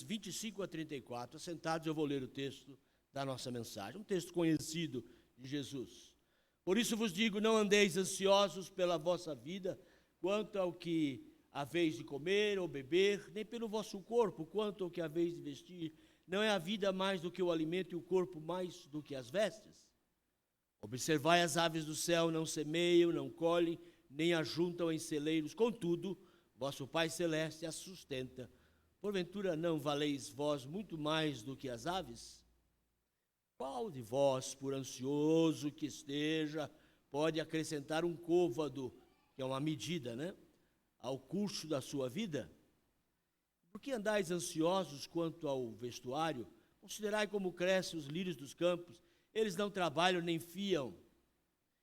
25 a 34. Assentados, eu vou ler o texto da nossa mensagem, um texto conhecido de Jesus. Por isso vos digo, não andeis ansiosos pela vossa vida, quanto ao que haveis de comer ou beber, nem pelo vosso corpo, quanto ao que haveis de vestir. Não é a vida mais do que o alimento e o corpo mais do que as vestes? Observai as aves do céu, não semeiam, não colhem, nem ajuntam em celeiros, contudo, vosso Pai Celeste as sustenta. Porventura não valeis vós muito mais do que as aves? Qual de vós, por ansioso que esteja, pode acrescentar um côvado, que é uma medida, ao curso da sua vida? Por que andais ansiosos quanto ao vestuário? Considerai como crescem os lírios dos campos, eles não trabalham nem fiam.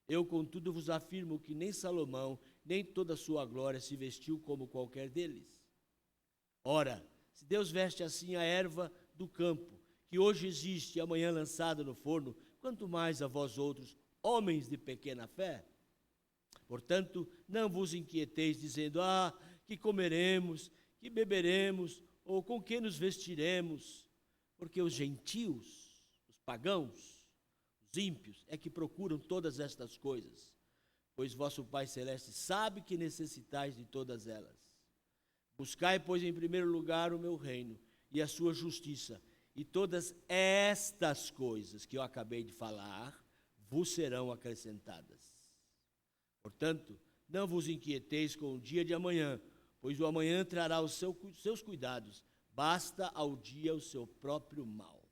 Eu, contudo, vos afirmo que nem Salomão, nem toda a sua glória se vestiu como qualquer deles. Ora, se Deus veste assim a erva do campo, que hoje existe e amanhã lançada no forno, quanto mais a vós outros, homens de pequena fé? Portanto, não vos inquieteis, dizendo, que comeremos, que beberemos, ou com que nos vestiremos, porque os gentios, os pagãos, os ímpios, é que procuram todas estas coisas, pois vosso Pai Celeste sabe que necessitais de todas elas. Buscai, pois, em primeiro lugar o meu reino e a sua justiça, e todas estas coisas que eu acabei de falar vos serão acrescentadas. Portanto, não vos inquieteis com o dia de amanhã, pois o amanhã trará os seus cuidados, basta ao dia o seu próprio mal.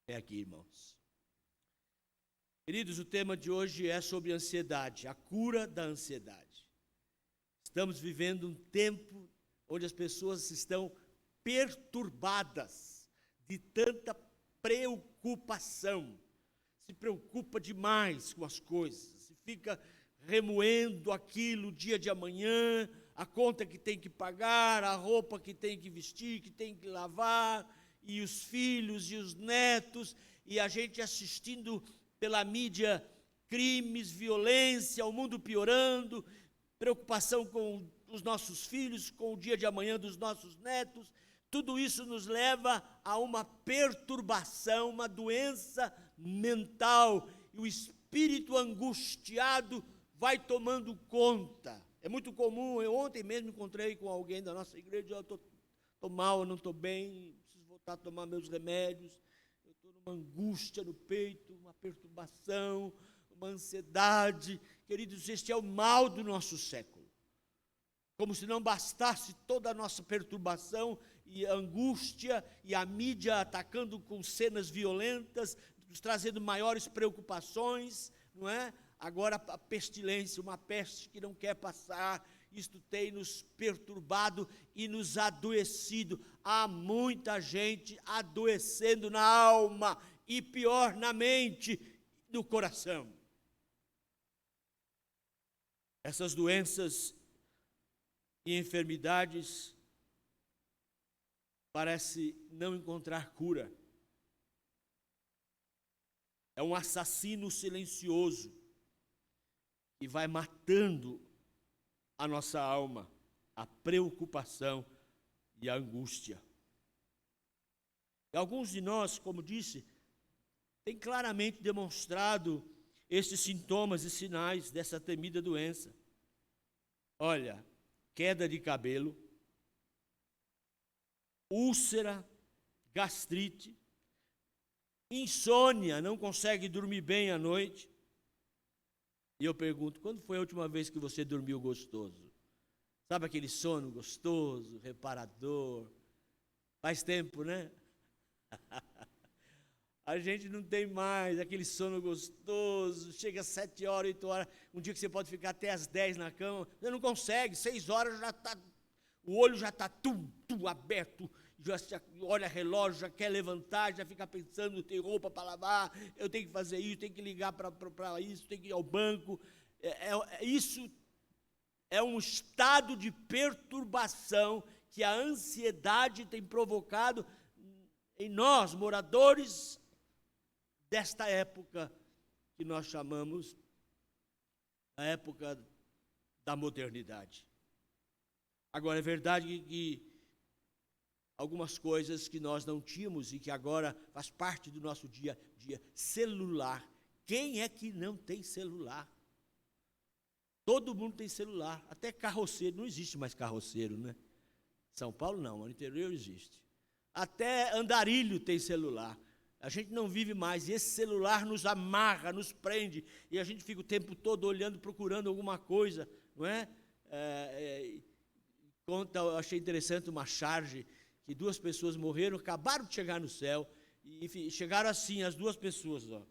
É aqui, irmãos. Queridos, o tema de hoje é sobre ansiedade, a cura da ansiedade. Estamos vivendo um tempo onde as pessoas estão perturbadas de tanta preocupação. Se preocupa demais com as coisas, se fica remoendo aquilo, o dia de amanhã, a conta que tem que pagar, a roupa que tem que vestir, que tem que lavar, e os filhos e os netos, e a gente assistindo pela mídia crimes, violência, o mundo piorando, preocupação com os nossos filhos, com o dia de amanhã dos nossos netos. Tudo isso nos leva a uma perturbação, uma doença mental, e o espírito angustiado vai tomando conta. É muito comum, eu ontem mesmo encontrei com alguém da nossa igreja, eu estou mal, eu não estou bem, preciso voltar a tomar meus remédios, eu estou numa angústia no peito, uma perturbação, uma ansiedade. Queridos, este é o mal do nosso século. Como se não bastasse toda a nossa perturbação e angústia, e a mídia atacando com cenas violentas, nos trazendo maiores preocupações, não é? Agora a pestilência, uma peste que não quer passar, isto tem nos perturbado e nos adoecido. Há muita gente adoecendo na alma e pior na mente, no coração. Essas doenças e enfermidades parece não encontrar cura. É um assassino silencioso que vai matando a nossa alma, a preocupação e a angústia. E alguns de nós, como disse, têm claramente demonstrado estes sintomas e sinais dessa temida doença. Olha, queda de cabelo, úlcera, gastrite, insônia, não consegue dormir bem à noite. E eu pergunto, quando foi a última vez que você dormiu gostoso? Sabe aquele sono gostoso, reparador? Faz tempo, né? A gente não tem mais aquele sono gostoso, chega às 7 horas, 8 horas, um dia que você pode ficar até às 10 na cama, você não consegue, 6 horas já está, o olho já está aberto, já olha relógio, já quer levantar, já fica pensando, tem roupa para lavar, eu tenho que fazer isso, tenho que ligar para isso, tenho que ir ao banco. Isso é um estado de perturbação que a ansiedade tem provocado em nós, moradores desta época que nós chamamos a época da modernidade. Agora, é verdade que algumas coisas que nós não tínhamos e que agora faz parte do nosso dia a dia. Celular. Quem é que não tem celular? Todo mundo tem celular, até carroceiro. Não existe mais carroceiro, né? São Paulo não, no interior existe. Até andarilho tem celular. A gente não vive mais, e esse celular nos amarra, nos prende, e a gente fica o tempo todo olhando, procurando alguma coisa, não é? Eu achei interessante uma charge, que 2 pessoas morreram, acabaram de chegar no céu, e chegaram assim, as 2 pessoas, ó,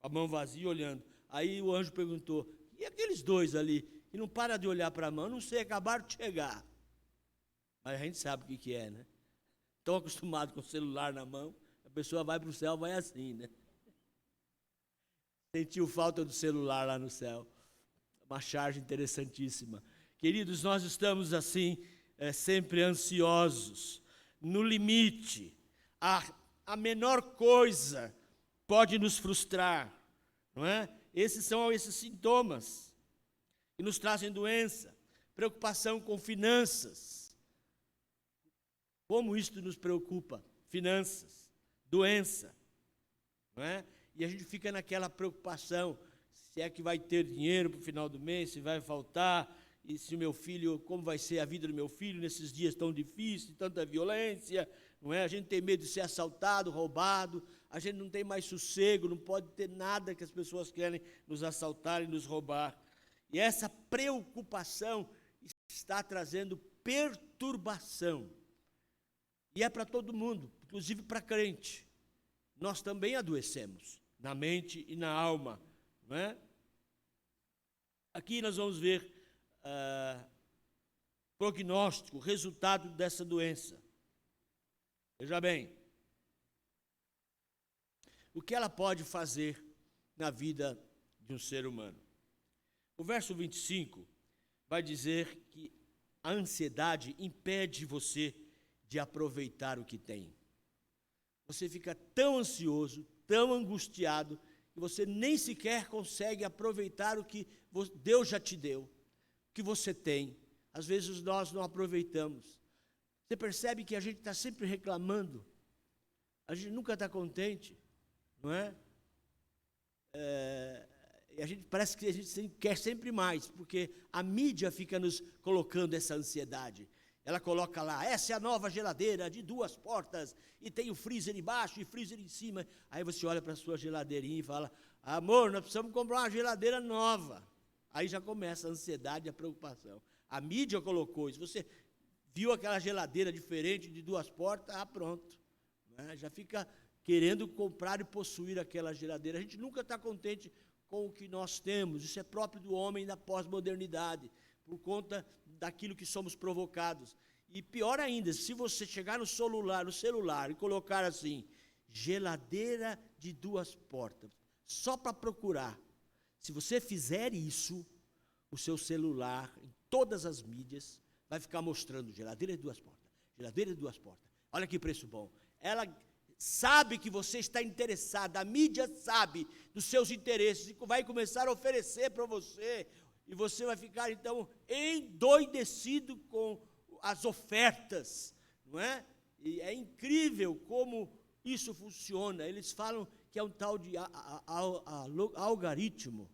a mão vazia, olhando. Aí o anjo perguntou, e aqueles 2 ali, que não param de olhar para a mão? Não sei, acabaram de chegar. Mas a gente sabe o que é, né? Estão acostumados com o celular na mão, a pessoa vai para o céu, vai assim, né? Sentiu falta do celular lá no céu. Uma charge interessantíssima. Queridos, nós estamos assim, sempre ansiosos, no limite. A menor coisa pode nos frustrar, não é? Esses são esses sintomas que nos trazem doença, preocupação com finanças. Como isto nos preocupa? Finanças, doença, não é? E a gente fica naquela preocupação, se é que vai ter dinheiro para o final do mês, se vai faltar, e se o meu filho, como vai ser a vida do meu filho nesses dias tão difíceis, tanta violência, não é? A gente tem medo de ser assaltado, roubado, a gente não tem mais sossego, não pode ter nada que as pessoas querem nos assaltar e nos roubar. E essa preocupação está trazendo perturbação. E é para todo mundo, inclusive para crente. Nós também adoecemos, na mente e na alma, não é? Aqui nós vamos ver prognóstico, resultado dessa doença. Veja bem, o que ela pode fazer na vida de um ser humano. O verso 25 vai dizer que a ansiedade impede você de aproveitar o que tem. Você fica tão ansioso, tão angustiado, que você nem sequer consegue aproveitar o que Deus já te deu, o que você tem. Às vezes nós não aproveitamos. Você percebe que a gente está sempre reclamando, a gente nunca está contente, não é? E a gente parece que a gente quer sempre mais, porque a mídia fica nos colocando essa ansiedade. Ela coloca lá, essa é a nova geladeira de 2 portas, e tem o freezer embaixo e o freezer em cima. Aí você olha para a sua geladeirinha e fala, amor, nós precisamos comprar uma geladeira nova. Aí já começa a ansiedade e a preocupação. A mídia colocou isso. Você viu aquela geladeira diferente de 2 portas, pronto. Né? Já fica querendo comprar e possuir aquela geladeira. A gente nunca está contente com o que nós temos. Isso é próprio do homem da pós-modernidade, por conta daquilo que somos provocados. E pior ainda, se você chegar no celular e colocar assim, geladeira de 2 portas, só para procurar. Se você fizer isso, o seu celular, em todas as mídias, vai ficar mostrando geladeira de 2 portas, geladeira de 2 portas. Olha que preço bom. Ela sabe que você está interessado, a mídia sabe dos seus interesses e vai começar a oferecer para você, e você vai ficar, então, endoidecido com as ofertas, não é? E é incrível como isso funciona. Eles falam que é um tal de algoritmo.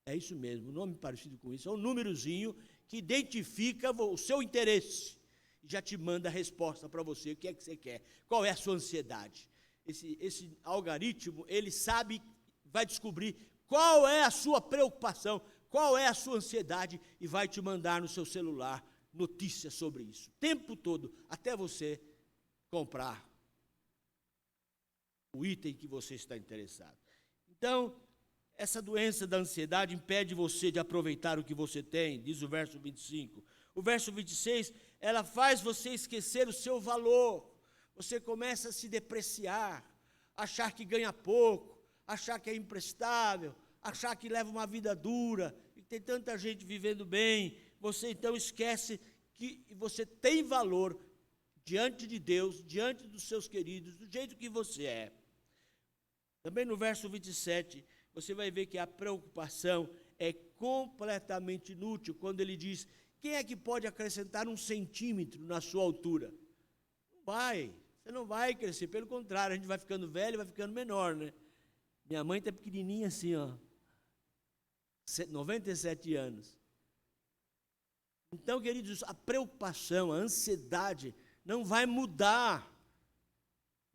É isso mesmo, um nome parecido com isso. É um númerozinho que identifica o seu interesse e já te manda a resposta para você, o que é que você quer, qual é a sua ansiedade. Esse algoritmo, ele sabe, vai descobrir qual é a sua preocupação, qual é a sua ansiedade e vai te mandar no seu celular notícias sobre isso, o tempo todo, até você comprar o item que você está interessado. Então, essa doença da ansiedade impede você de aproveitar o que você tem, diz o verso 25. O verso 26, ela faz você esquecer o seu valor. Você começa a se depreciar, achar que ganha pouco, achar que é imprestável, achar que leva uma vida dura, e tem tanta gente vivendo bem. Você então esquece que você tem valor diante de Deus, diante dos seus queridos, do jeito que você é. Também no verso 27, você vai ver que a preocupação é completamente inútil, quando ele diz, quem é que pode acrescentar 1 centímetro na sua altura? Você não vai crescer, pelo contrário, a gente vai ficando velho, vai ficando menor, né? Minha mãe está pequenininha assim, ó, 97 anos. Então, queridos, a preocupação, a ansiedade não vai mudar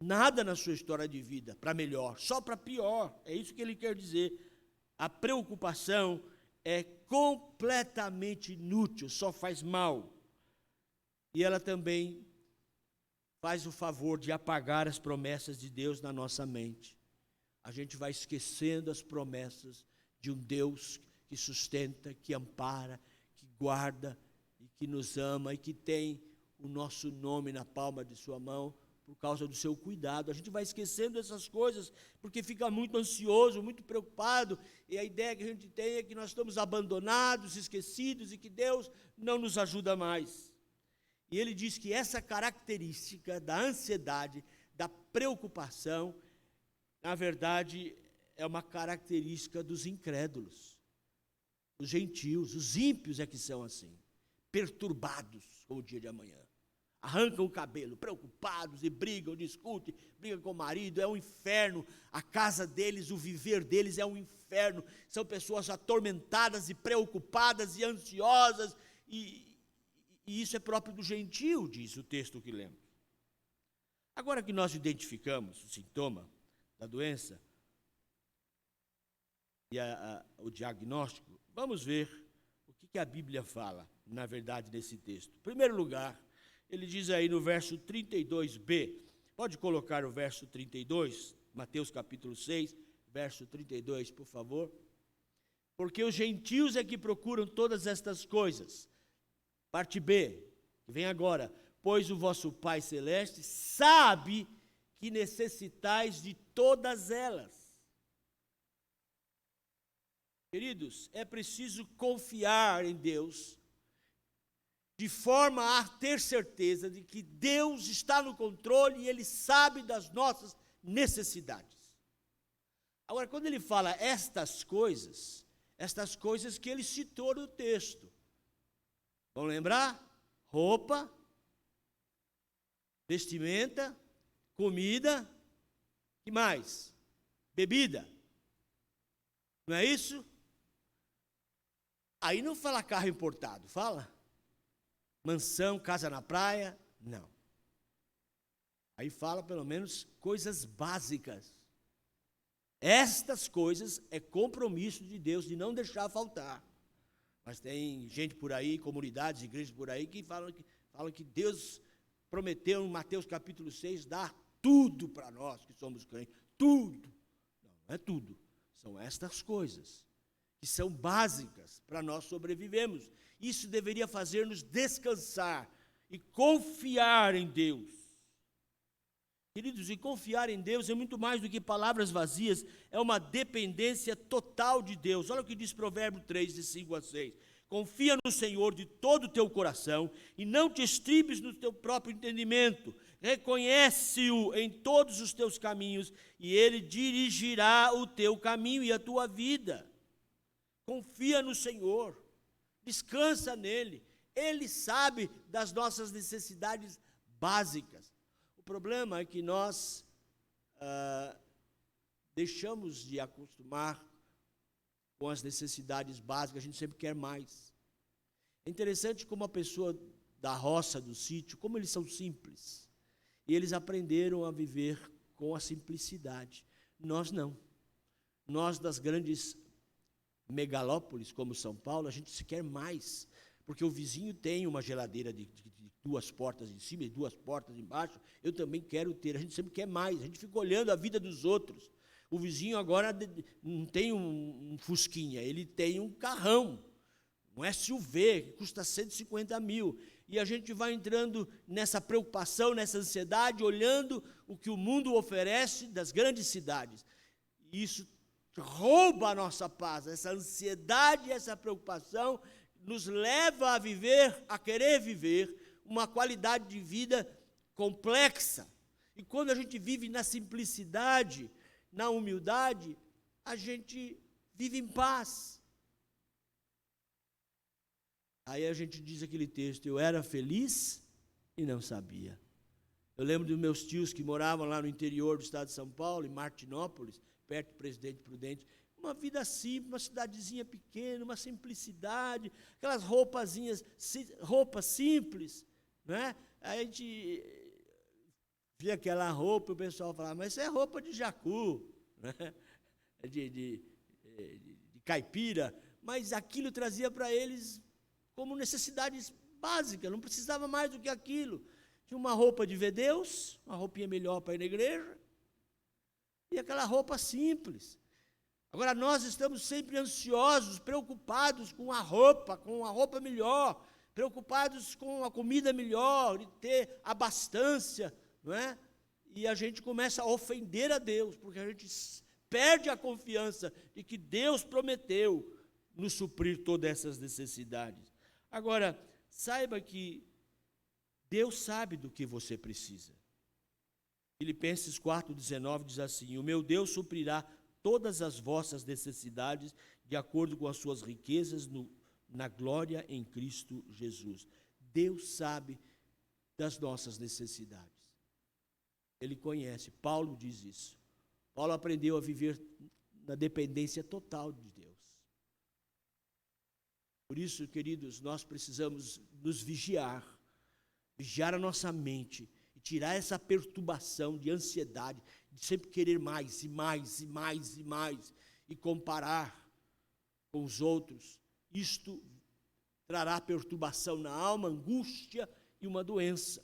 nada na sua história de vida para melhor, só para pior. É isso que ele quer dizer. A preocupação é completamente inútil, só faz mal. E ela também faz o favor de apagar as promessas de Deus na nossa mente. A gente vai esquecendo as promessas de um Deus que sustenta, que ampara, que guarda e que nos ama e que tem o nosso nome na palma de sua mão por causa do seu cuidado. A gente vai esquecendo essas coisas porque fica muito ansioso, muito preocupado, e a ideia que a gente tem é que nós estamos abandonados, esquecidos e que Deus não nos ajuda mais. E ele diz que essa característica da ansiedade, da preocupação, na verdade, é uma característica dos incrédulos, dos gentios. Os ímpios é que são assim, perturbados com o dia de amanhã. Arrancam o cabelo, preocupados e brigam, discutem, brigam com o marido, é um inferno. A casa deles, o viver deles é um inferno. São pessoas atormentadas e preocupadas e ansiosas, e isso é próprio do gentio, diz o texto que lemos. Agora que nós identificamos o sintoma da doença e o diagnóstico, vamos ver o que a Bíblia fala, na verdade, nesse texto. Em primeiro lugar, ele diz aí no verso 32b, pode colocar o verso 32, Mateus capítulo 6, verso 32, por favor. Porque os gentios é que procuram todas estas coisas. Parte B, que vem agora. Pois o vosso Pai Celeste sabe que necessitais de todas elas. Queridos, é preciso confiar em Deus, de forma a ter certeza de que Deus está no controle e Ele sabe das nossas necessidades. Agora, quando ele fala estas coisas que ele citou no texto, vamos lembrar? Roupa, vestimenta, comida, que mais? Bebida. Não é isso? Aí não fala carro importado, fala? Mansão, casa na praia, não. Aí fala pelo menos coisas básicas. Estas coisas é compromisso de Deus de não deixar faltar. Mas tem gente por aí, comunidades, igrejas por aí, que falam que Deus prometeu em Mateus capítulo 6 dar tudo para nós que somos crentes. Tudo. Não é tudo. São estas coisas que são básicas para nós sobrevivermos. Isso deveria fazer-nos descansar e confiar em Deus. Queridos, e confiar em Deus é muito mais do que palavras vazias, é uma dependência total de Deus. Olha o que diz Provérbio 3, de 5 a 6. Confia no Senhor de todo o teu coração e não te estribes no teu próprio entendimento. Reconhece-o em todos os teus caminhos e Ele dirigirá o teu caminho e a tua vida. Confia no Senhor, descansa nele. Ele sabe das nossas necessidades básicas. O problema é que nós deixamos de acostumar com as necessidades básicas, a gente sempre quer mais. É interessante como a pessoa da roça, do sítio, como eles são simples. E eles aprenderam a viver com a simplicidade. Nós não. Nós das grandes megalópolis, como São Paulo, a gente se quer mais. Porque o vizinho tem uma geladeira de 2 portas em cima e 2 portas embaixo, eu também quero ter. A gente sempre quer mais, a gente fica olhando a vida dos outros. O vizinho agora não tem um fusquinha, ele tem um carrão, um SUV, que custa 150 mil. E a gente vai entrando nessa preocupação, nessa ansiedade, olhando o que o mundo oferece das grandes cidades. E isso rouba a nossa paz, essa ansiedade, essa preocupação nos leva a viver, a querer viver uma qualidade de vida complexa. E quando a gente vive na simplicidade, na humildade, a gente vive em paz. Aí a gente diz aquele texto, eu era feliz e não sabia. Eu lembro dos meus tios que moravam lá no interior do estado de São Paulo, em Martinópolis, perto do Presidente Prudente. Uma vida simples, uma cidadezinha pequena, uma simplicidade, aquelas roupas simples, né? Aí a gente via aquela roupa e o pessoal falava, mas isso é roupa de jacu, né? de caipira, mas aquilo trazia para eles como necessidades básicas, não precisava mais do que aquilo. Tinha uma roupa de ver Deus, uma roupinha melhor para ir na igreja, e aquela roupa simples. Agora, nós estamos sempre ansiosos, preocupados com a roupa melhor, preocupados com a comida melhor, de ter abastança, não é? E a gente começa a ofender a Deus, porque a gente perde a confiança de que Deus prometeu nos suprir todas essas necessidades. Agora, saiba que Deus sabe do que você precisa. Filipenses 4,19 diz assim: o meu Deus suprirá todas as vossas necessidades de acordo com as suas riquezas na glória em Cristo Jesus. Deus sabe das nossas necessidades. Ele conhece. Paulo diz isso. Paulo aprendeu a viver na dependência total de Deus. Por isso, queridos, nós precisamos nos vigiar a nossa mente e tirar essa perturbação de ansiedade, de sempre querer mais e mais e mais e mais e comparar com os outros. Isto trará perturbação na alma, angústia e uma doença.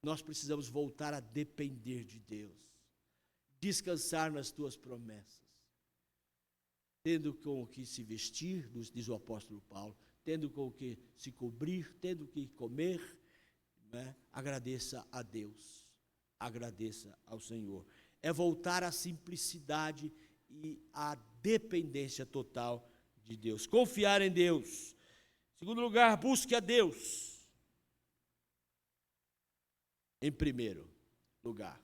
Nós precisamos voltar a depender de Deus, descansar nas tuas promessas, tendo com o que se vestir, diz o apóstolo Paulo, tendo com o que se cobrir, tendo o que comer, né? Agradeça a Deus, agradeça ao Senhor. É voltar à simplicidade e à dependência total de Deus. Confiar em Deus. Em segundo lugar, busque a Deus. Em primeiro lugar,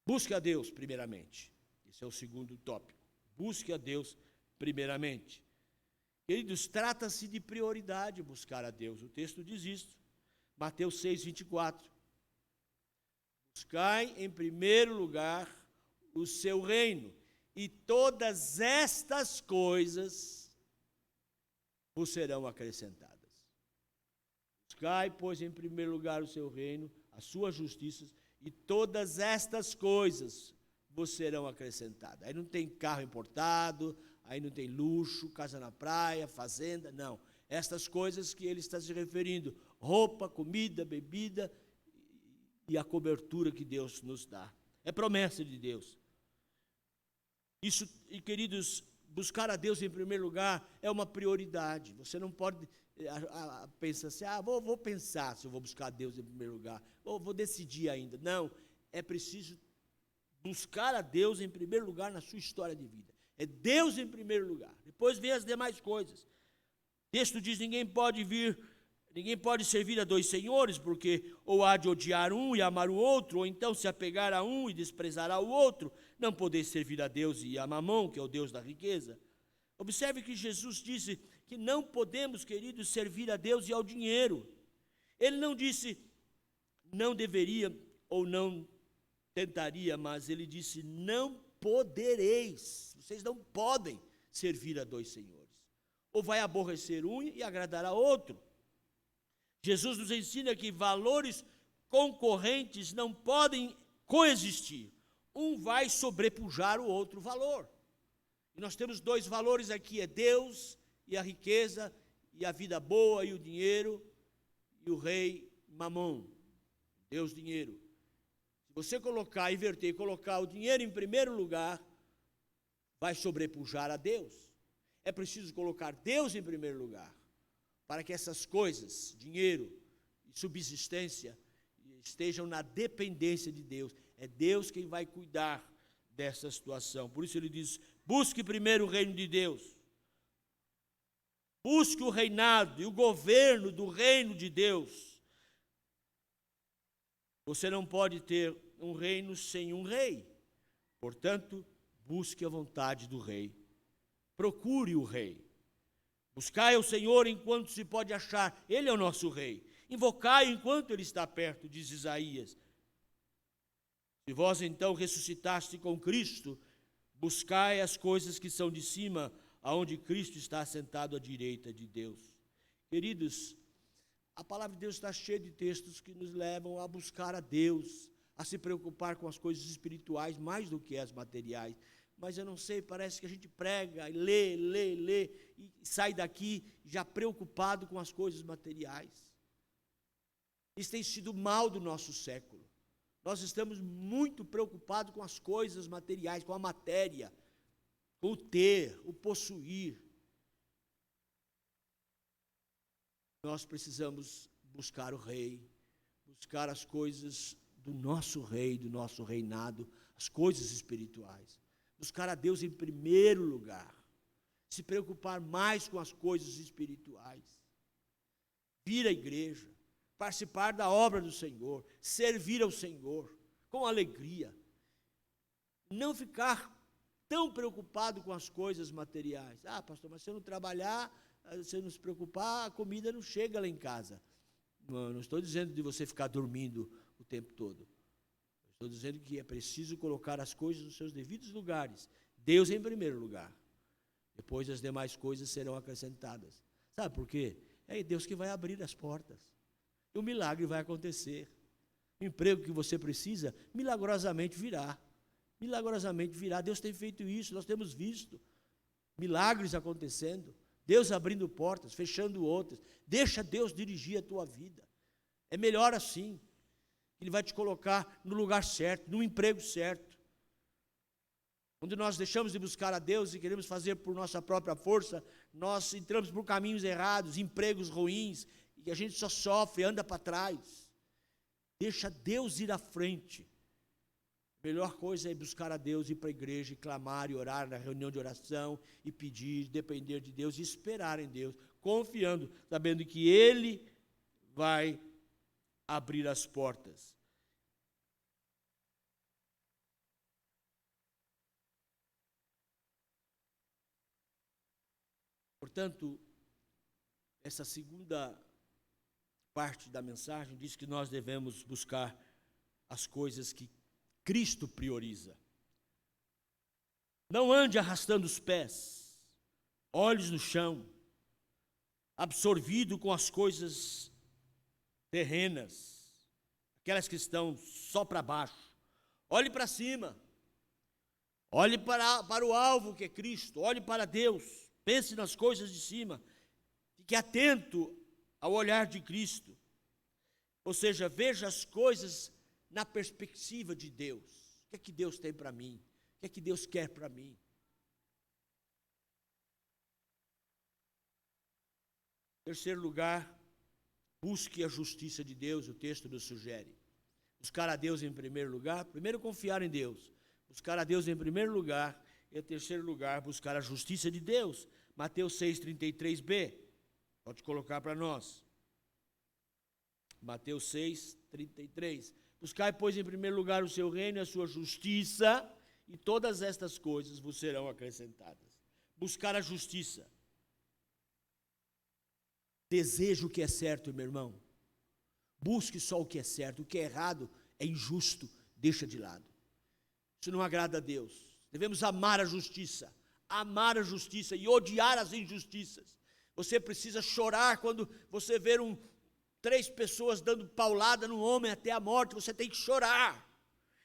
busque a Deus primeiramente. Esse é o segundo tópico. Busque a Deus primeiramente. Queridos, trata-se de prioridade buscar a Deus. O texto diz isso. Mateus 6:24. Buscai em primeiro lugar o seu reino, e todas estas coisas vos serão acrescentadas. Buscai, pois, em primeiro lugar o seu reino, a sua justiça, e todas estas coisas vos serão acrescentadas. Aí não tem carro importado, aí não tem luxo, casa na praia, fazenda, não. Estas coisas que ele está se referindo, roupa, comida, bebida e a cobertura que Deus nos dá. É promessa de Deus. Isso, e queridos, buscar a Deus em primeiro lugar é uma prioridade. Você não pode pensar assim, vou pensar se eu vou buscar a Deus em primeiro lugar, ou vou decidir ainda. Não, é preciso buscar a Deus em primeiro lugar na sua história de vida. É Deus em primeiro lugar, depois vem as demais coisas. O texto diz, ninguém pode servir a dois senhores, porque ou há de odiar um e amar o outro, ou então se apegar a um e desprezar ao outro. Não podeis servir a Deus e a Mamon, que é o Deus da riqueza. Observe que Jesus disse que não podemos, queridos, servir a Deus e ao dinheiro. Ele não disse não deveria ou não tentaria, mas ele disse não podereis. Vocês não podem servir a dois senhores. Ou vai aborrecer um e agradar a outro. Jesus nos ensina que valores concorrentes não podem coexistir. Um vai sobrepujar o outro valor. E nós temos dois valores aqui, é Deus e a riqueza, e a vida boa e o dinheiro, e o rei Mamon, Deus dinheiro. Se você colocar o dinheiro em primeiro lugar, vai sobrepujar a Deus. É preciso colocar Deus em primeiro lugar, para que essas coisas, dinheiro e subsistência, estejam na dependência de Deus. É Deus quem vai cuidar dessa situação. Por isso ele diz, busque primeiro o reino de Deus. Busque o reinado e o governo do reino de Deus. Você não pode ter um reino sem um rei. Portanto, busque a vontade do rei. Procure o rei. Buscai o Senhor enquanto se pode achar. Ele é o nosso rei. invocai enquanto ele está perto, diz Isaías. Se vós então ressuscitaste com Cristo, buscai as coisas que são de cima, aonde Cristo está assentado à direita de Deus. Queridos, a palavra de Deus está cheia de textos que nos levam a buscar a Deus, a se preocupar com as coisas espirituais mais do que as materiais. Mas eu não sei, parece que a gente prega, e lê, e sai daqui já preocupado com as coisas materiais. Isso tem sido o mal do nosso século. Nós estamos muito preocupados com as coisas materiais, com a matéria, com o ter, o possuir. Nós precisamos buscar o Rei, buscar as coisas do nosso Rei, do nosso reinado, as coisas espirituais. Buscar a Deus em primeiro lugar. Se preocupar mais com as coisas espirituais. Vir à igreja, participar da obra do Senhor, servir ao Senhor com alegria. Não ficar tão preocupado com as coisas materiais. Ah, pastor, mas se eu não trabalhar, se eu não se preocupar, a comida não chega lá em casa. Não estou dizendo de você ficar dormindo o tempo todo. Estou dizendo que é preciso colocar as coisas nos seus devidos lugares. Deus em primeiro lugar. Depois as demais coisas serão acrescentadas. Sabe por quê? É Deus que vai abrir as portas. E o milagre vai acontecer. O emprego que você precisa, milagrosamente virá. Milagrosamente virá. Deus tem feito isso, nós temos visto. Milagres acontecendo. Deus abrindo portas, fechando outras. Deixa Deus dirigir a tua vida. É melhor assim. Ele vai te colocar no lugar certo, no emprego certo. Quando nós deixamos de buscar a Deus e queremos fazer por nossa própria força, nós entramos por caminhos errados, empregos ruins, e a gente só sofre, anda para trás. Deixa Deus ir à frente. A melhor coisa é buscar a Deus, ir para a igreja, e clamar e orar na reunião de oração, e pedir, depender de Deus, e esperar em Deus, confiando, sabendo que Ele vai abrir as portas. Portanto, essa segunda parte da mensagem diz que nós devemos buscar as coisas que Cristo prioriza. Não ande arrastando os pés, olhos no chão, absorvido com as coisas terrenas, aquelas que estão só para baixo. Olhe para cima, olhe para o alvo que é Cristo, olhe para Deus, pense nas coisas de cima, fique atento ao olhar de Cristo. Ou seja, veja as coisas na perspectiva de Deus. O que é que Deus tem para mim? O que é que Deus quer para mim? Em terceiro lugar, busque a justiça de Deus, o texto nos sugere. Buscar a Deus em primeiro lugar, primeiro confiar em Deus. Buscar a Deus em primeiro lugar, e em terceiro lugar, buscar a justiça de Deus. Mateus 6,33b. Pode colocar para nós. Mateus 6,33. Buscai, pois, em primeiro lugar o seu reino e a sua justiça, e todas estas coisas vos serão acrescentadas. Buscar a justiça. Deseja o que é certo, meu irmão. Busque só o que é certo. O que é errado é injusto. Deixa de lado. Isso não agrada a Deus. Devemos amar a justiça e odiar as injustiças. Você precisa chorar quando você vê 3 pessoas dando paulada no homem até a morte. Você tem que chorar.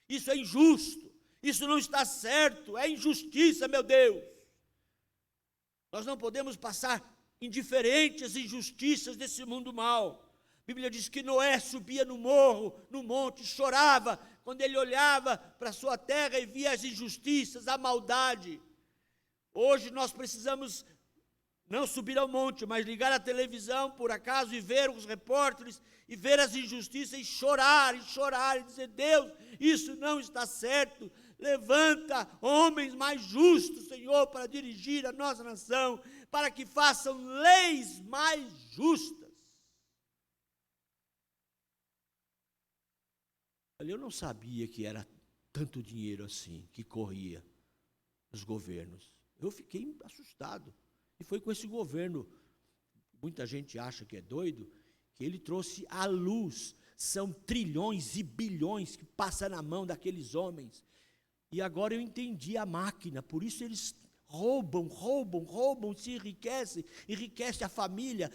Isso é injusto. Isso não está certo. É injustiça, meu Deus. Nós não podemos passar indiferente às injustiças desse mundo mau. A Bíblia diz que Noé subia no morro, no monte, chorava quando ele olhava para a sua terra e via as injustiças, a maldade. Hoje nós precisamos não subir ao monte, mas ligar a televisão, por acaso, e ver os repórteres, e ver as injustiças, e chorar, e dizer: Deus, isso não está certo. Levanta homens mais justos, Senhor, para dirigir a nossa nação, para que façam leis mais justas. Olha, eu não sabia que era tanto dinheiro assim que corria nos governos. Eu fiquei assustado. E foi com esse governo, muita gente acha que é doido, que ele trouxe à luz. São trilhões e bilhões que passam na mão daqueles homens. E agora eu entendi a máquina, por isso eles roubam, se enriquecem, enriquece a família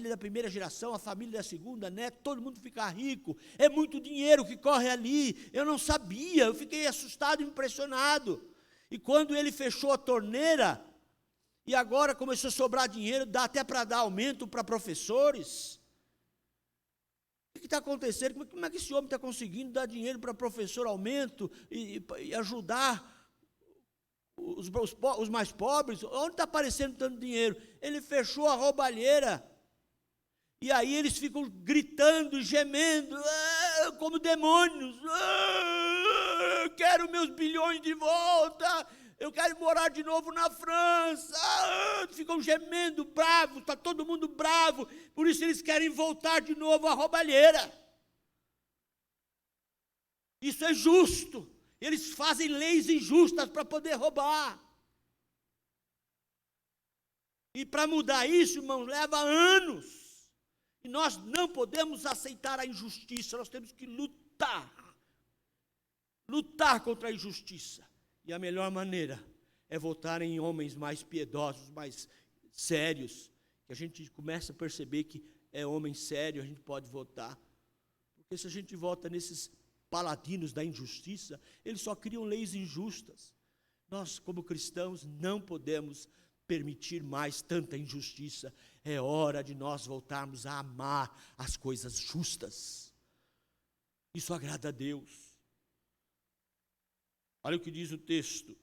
da primeira geração, a família da segunda, né? Todo mundo fica rico, é muito dinheiro que corre ali. Eu não sabia, eu fiquei assustado, impressionado. E quando ele fechou a torneira, e agora começou a sobrar dinheiro, dá até para dar aumento para professores. O que está acontecendo? Como é que esse homem está conseguindo dar dinheiro para professor, aumento, e ajudar os mais pobres? Onde está aparecendo tanto dinheiro? Ele fechou a roubalheira. E aí eles ficam gritando, gemendo, como demônios. Quero meus bilhões de volta. Eu quero morar de novo na França. Ficam gemendo, bravos, está todo mundo bravo. Por isso eles querem voltar de novo à roubalheira. Isso é justo. Eles fazem leis injustas para poder roubar. E para mudar isso, irmãos, leva anos. E nós não podemos aceitar a injustiça, nós temos que lutar contra a injustiça. E a melhor maneira é votar em homens mais piedosos, mais sérios, que a gente começa a perceber que é homem sério, a gente pode votar. Porque se a gente vota nesses paladinos da injustiça, eles só criam leis injustas. Nós, como cristãos, não podemos permitir mais tanta injustiça. É hora de nós voltarmos a amar as coisas justas. Isso agrada a Deus. Olha o que diz o texto: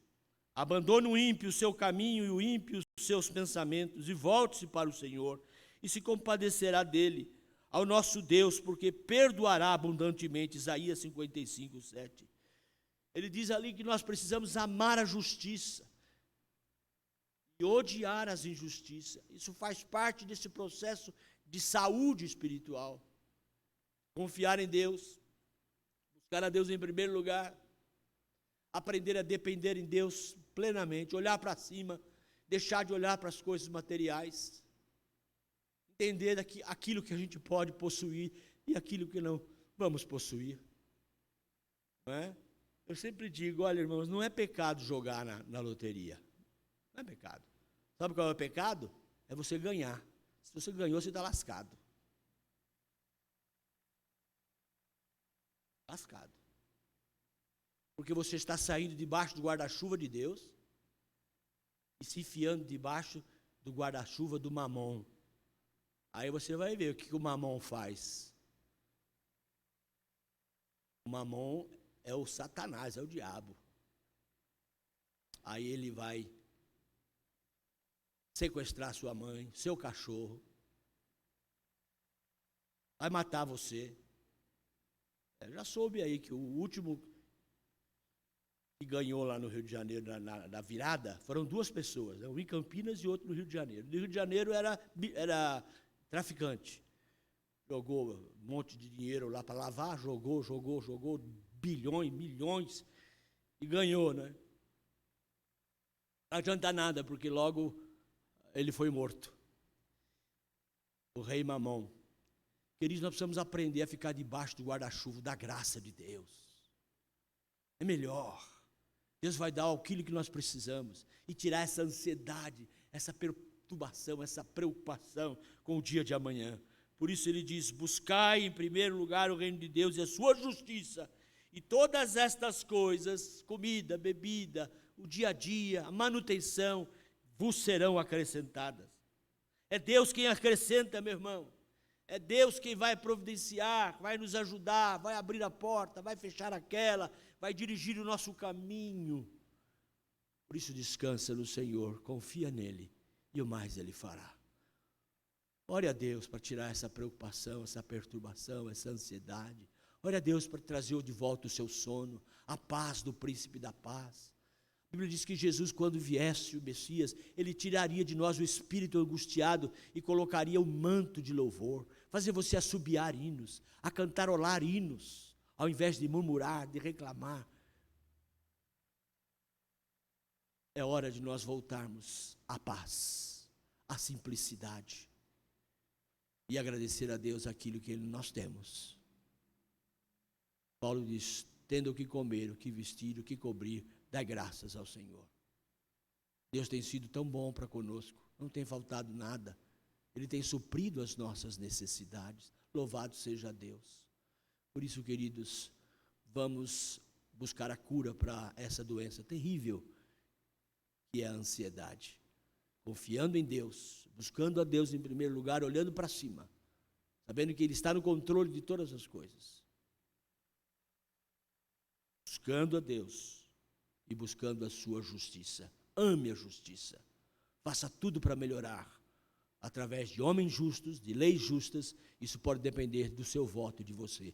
abandone o ímpio o seu caminho e o ímpio os seus pensamentos, e volte-se para o Senhor, e se compadecerá dele, ao nosso Deus, porque perdoará abundantemente. Isaías 55, 7. Ele diz ali que nós precisamos amar a justiça e odiar as injustiças. Isso faz parte desse processo de saúde espiritual. Confiar em Deus, buscar a Deus em primeiro lugar, aprender a depender em Deus plenamente, olhar para cima, deixar de olhar para as coisas materiais, entender aquilo que a gente pode possuir e aquilo que não vamos possuir. Não é? Eu sempre digo, olha, irmãos, não é pecado jogar na loteria. Não é pecado. Sabe qual é o pecado? É você ganhar. Se você ganhou, você está lascado. Lascado. Porque você está saindo debaixo do guarda-chuva de Deus e se enfiando debaixo do guarda-chuva do mamon. Aí você vai ver o que o mamon faz. O mamon é o Satanás, é o diabo. Aí ele vai sequestrar sua mãe, seu cachorro, vai matar você. Eu já soube aí que o último que ganhou lá no Rio de Janeiro, na virada, foram duas pessoas, um em Campinas e outro no Rio de Janeiro. No Rio de Janeiro era traficante. Jogou um monte de dinheiro lá para lavar, jogou bilhões, milhões, e ganhou, né? Não adianta nada, porque logo ele foi morto. O rei Mamon. Queridos, nós precisamos aprender a ficar debaixo do guarda-chuva da graça de Deus. É melhor. Deus vai dar aquilo que nós precisamos e tirar essa ansiedade, essa perturbação, essa preocupação com o dia de amanhã. Por isso ele diz: buscai em primeiro lugar o reino de Deus e a sua justiça, e todas estas coisas, comida, bebida, o dia a dia, a manutenção, vos serão acrescentadas. É Deus quem acrescenta, meu irmão. É Deus quem vai providenciar, vai nos ajudar, vai abrir a porta, vai fechar aquela, vai dirigir o nosso caminho. Por isso descansa no Senhor, confia nele, e o mais ele fará. Ore a Deus para tirar essa preocupação, essa perturbação, essa ansiedade. Ore a Deus para trazer de volta o seu sono, a paz do príncipe da paz. A Bíblia diz que Jesus, quando viesse o Messias, ele tiraria de nós o espírito angustiado e colocaria um manto de louvor, fazer você assobiar hinos, a cantarolar hinos, ao invés de murmurar, de reclamar. É hora de nós voltarmos à paz, à simplicidade. e agradecer a Deus aquilo que nós temos. Paulo diz: tendo o que comer, o que vestir, o que cobrir, dai graças ao Senhor. Deus tem sido tão bom para conosco, não tem faltado nada. Ele tem suprido as nossas necessidades. Louvado seja Deus. Por isso, queridos, vamos buscar a cura para essa doença terrível que é a ansiedade. Confiando em Deus, buscando a Deus em primeiro lugar, olhando para cima, sabendo que Ele está no controle de todas as coisas. Buscando a Deus e buscando a sua justiça. Ame a justiça. Faça tudo para melhorar. Através de homens justos, de leis justas. Isso pode depender do seu voto e de você.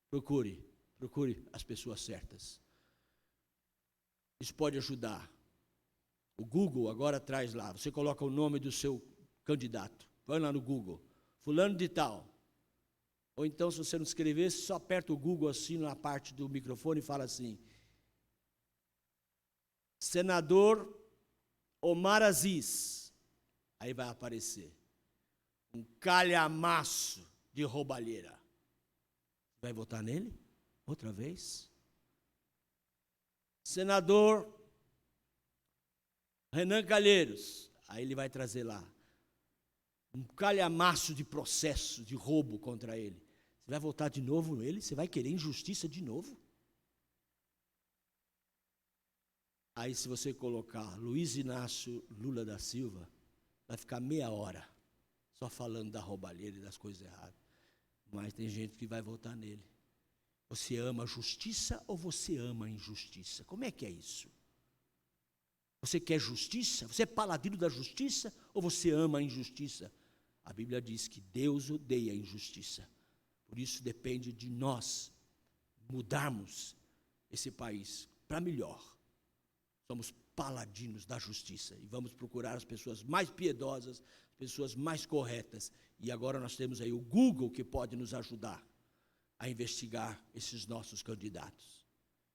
Procure as pessoas certas. Isso pode ajudar. O Google agora traz lá, você coloca o nome do seu candidato. Vai lá no Google. Fulano de tal. Ou então, se você não escrever, só aperta o Google assim na parte do microfone e fala assim: senador Omar Aziz. Aí vai aparecer um calhamaço de roubalheira. Vai votar nele? Outra vez? Senador Renan Calheiros. Aí ele vai trazer lá um calhamaço de processo de roubo contra ele. Você vai votar de novo nele? Você vai querer injustiça de novo? Aí, se você colocar Luiz Inácio Lula da Silva, vai ficar meia hora só falando da roubalheira e das coisas erradas. Mas tem gente que vai votar nele. Você ama a justiça ou você ama a injustiça? Como é que é isso? Você quer justiça? Você é paladino da justiça ou você ama a injustiça? A Bíblia diz que Deus odeia a injustiça. Por isso depende de nós mudarmos esse país para melhor. Somos paladinos da justiça e vamos procurar as pessoas mais piedosas, as pessoas mais corretas. E agora nós temos aí o Google que pode nos ajudar a investigar esses nossos candidatos.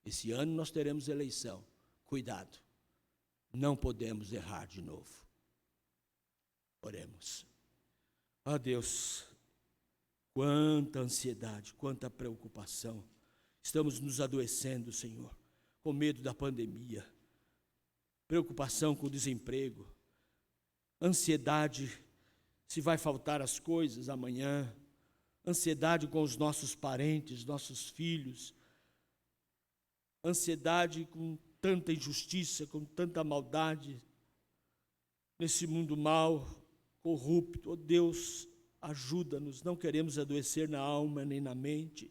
Esse ano nós teremos eleição. Cuidado, não podemos errar de novo. Oremos. Ó Deus, quanta ansiedade, quanta preocupação. Estamos nos adoecendo, Senhor, com medo da pandemia. Preocupação com o desemprego, ansiedade se vai faltar as coisas amanhã, ansiedade com os nossos parentes, nossos filhos, ansiedade com tanta injustiça, com tanta maldade, nesse mundo mau, corrupto. Oh Deus, ajuda-nos, não queremos adoecer na alma nem na mente,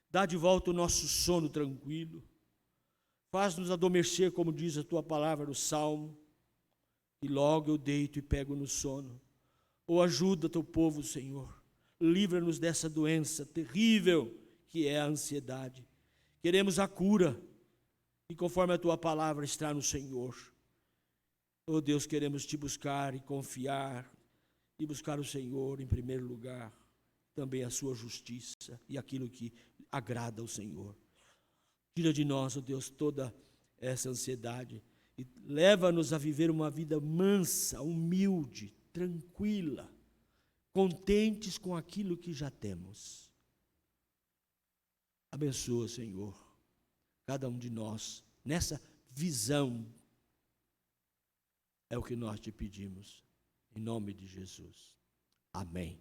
dá de volta o nosso sono tranquilo, faz-nos adormecer, como diz a Tua palavra no Salmo, e logo eu deito e pego no sono. Oh, ajuda Teu povo, Senhor, livra-nos dessa doença terrível que é a ansiedade. Queremos a cura, e conforme a Tua palavra está no Senhor. Oh Deus, queremos Te buscar e confiar, e buscar o Senhor em primeiro lugar, também a Sua justiça e aquilo que agrada ao Senhor. Tira de nós, ó Deus, toda essa ansiedade e leva-nos a viver uma vida mansa, humilde, tranquila, contentes com aquilo que já temos. Abençoa, Senhor, cada um de nós nessa visão. É o que nós te pedimos, em nome de Jesus. Amém.